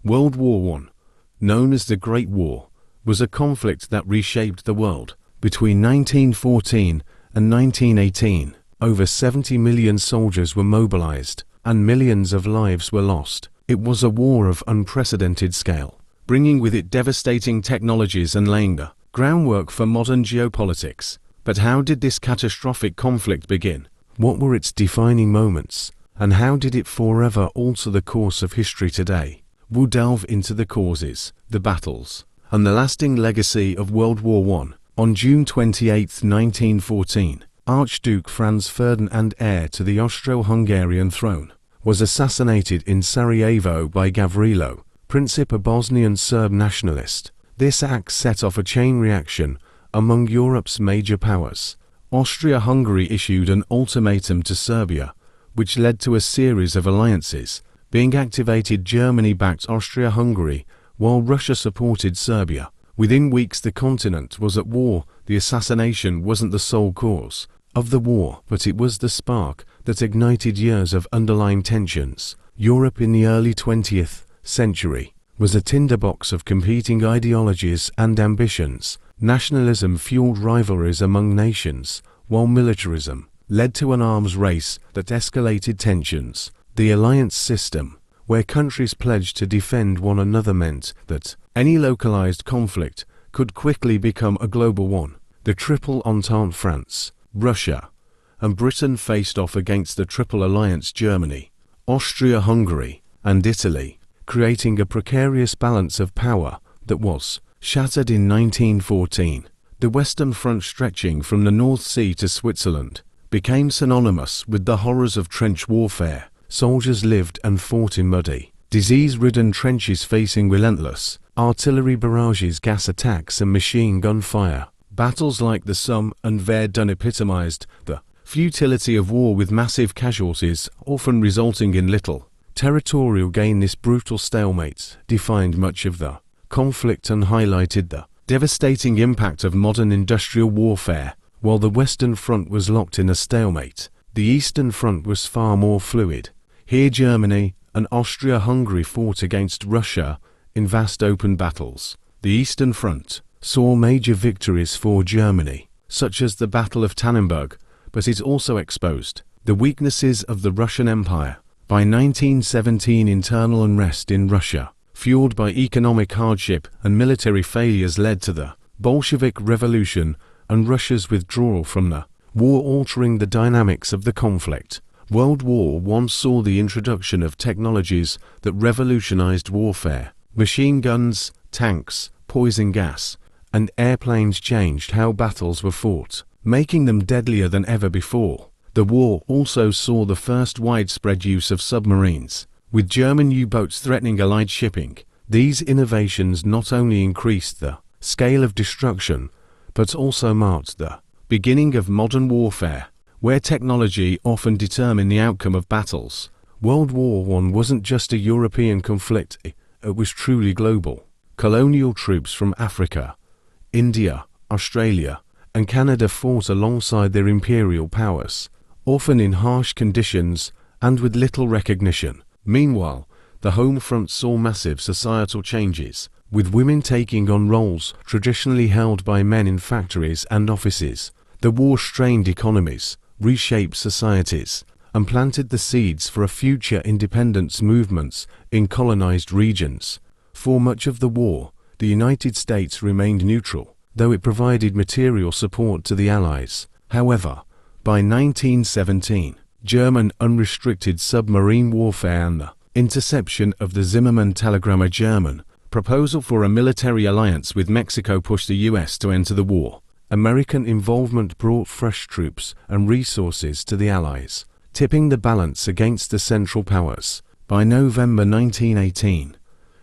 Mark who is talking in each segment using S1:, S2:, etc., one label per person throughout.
S1: World War I, known as the Great War, was a conflict that reshaped the world. Between 1914 and 1918, over 70 million soldiers were mobilized, and millions of lives were lost. It was a war of unprecedented scale, bringing with it devastating technologies and laying the groundwork for modern geopolitics. But how did this catastrophic conflict begin? What were its defining moments? And how did it forever alter the course of history today? We'll delve into the causes, the battles, and the lasting legacy of World War I. On June 28, 1914, Archduke Franz Ferdinand, heir to the Austro-Hungarian throne, was assassinated in Sarajevo by Gavrilo Princip, a Bosnian Serb nationalist. This act set off a chain reaction among Europe's major powers. Austria-Hungary issued an ultimatum to Serbia, which led to a series of alliances being activated. Germany backed Austria-Hungary, while Russia supported Serbia. Within weeks the continent was at war. The assassination wasn't the sole cause of the war, but it was the spark that ignited years of underlying tensions. Europe in the early 20th century was a tinderbox of competing ideologies and ambitions. Nationalism fueled rivalries among nations, while militarism led to an arms race that escalated tensions. The alliance system, where countries pledged to defend one another, meant that any localized conflict could quickly become a global one. The Triple Entente, France, Russia, and Britain faced off against the Triple Alliance, Germany, Austria-Hungary, and Italy, creating a precarious balance of power that was shattered in 1914. The Western Front, stretching from the North Sea to Switzerland, became synonymous with the horrors of trench warfare. Soldiers lived and fought in muddy, disease-ridden trenches, facing relentless artillery barrages, gas attacks, and machine gun fire. Battles like the Somme and Verdun epitomized the futility of war, with massive casualties often resulting in little territorial gain. This brutal stalemate defined much of the conflict and highlighted the devastating impact of modern industrial warfare. While the Western Front was locked in a stalemate, the Eastern Front was far more fluid. Here Germany and Austria-Hungary fought against Russia in vast open battles. The Eastern Front saw major victories for Germany, such as the Battle of Tannenberg, but it also exposed the weaknesses of the Russian Empire. By 1917, internal unrest in Russia, fueled by economic hardship and military failures, led to the Bolshevik Revolution and Russia's withdrawal from the war, altering the dynamics of the conflict. World War I saw the introduction of technologies that revolutionized warfare. Machine guns, tanks, poison gas, and airplanes changed how battles were fought, making them deadlier than ever before. The war also saw the first widespread use of submarines, with German U-boats threatening Allied shipping. These innovations not only increased the scale of destruction, but also marked the beginning of modern warfare, where technology often determined the outcome of battles. World War I wasn't just a European conflict, it was truly global. Colonial troops from Africa, India, Australia, and Canada fought alongside their imperial powers, often in harsh conditions and with little recognition. Meanwhile, the home front saw massive societal changes, with women taking on roles traditionally held by men in factories and offices. The war strained economies, reshaped societies, and planted the seeds for a future independence movements in colonized regions. For much of the war, the United States remained neutral, though it provided material support to the Allies. However, by 1917, German unrestricted submarine warfare and the interception of the Zimmermann telegram, a German proposal for a military alliance with Mexico, pushed the US to enter the war. American involvement brought fresh troops and resources to the Allies, tipping the balance against the Central Powers. By November 1918,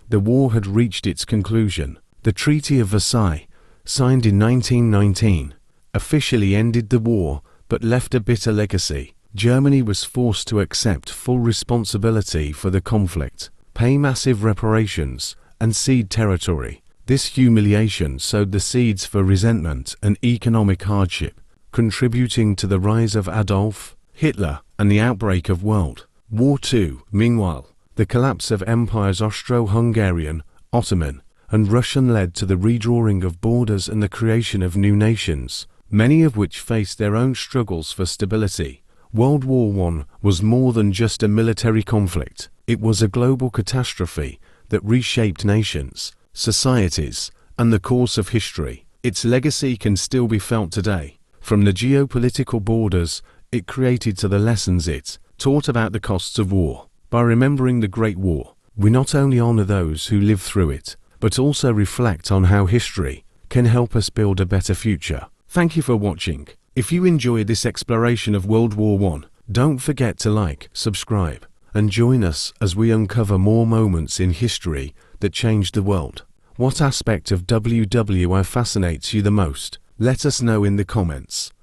S1: the war had reached its conclusion. The Treaty of Versailles, signed in 1919, officially ended the war but left a bitter legacy. Germany was forced to accept full responsibility for the conflict, pay massive reparations, and cede territory. This humiliation sowed the seeds for resentment and economic hardship, contributing to the rise of Adolf Hitler and the outbreak of World War II. Meanwhile, The collapse of empires Austro-Hungarian, Ottoman, and Russian led to the redrawing of borders and the creation of new nations, many of which faced their own struggles for stability. World War I was more than just a military conflict. It was a global catastrophe that reshaped nations, societies, and the course of history. Its legacy can still be felt today, from the geopolitical borders it created to the lessons it taught about the costs of war. By remembering the Great War, we not only honor those who lived through it, but also reflect on how history can help us build a better future. Thank you for watching. If you enjoyed this exploration of World War I, don't forget to like, subscribe, and join us as we uncover more moments in history that changed the world. What aspect of WWI fascinates you the most? Let us know in the comments.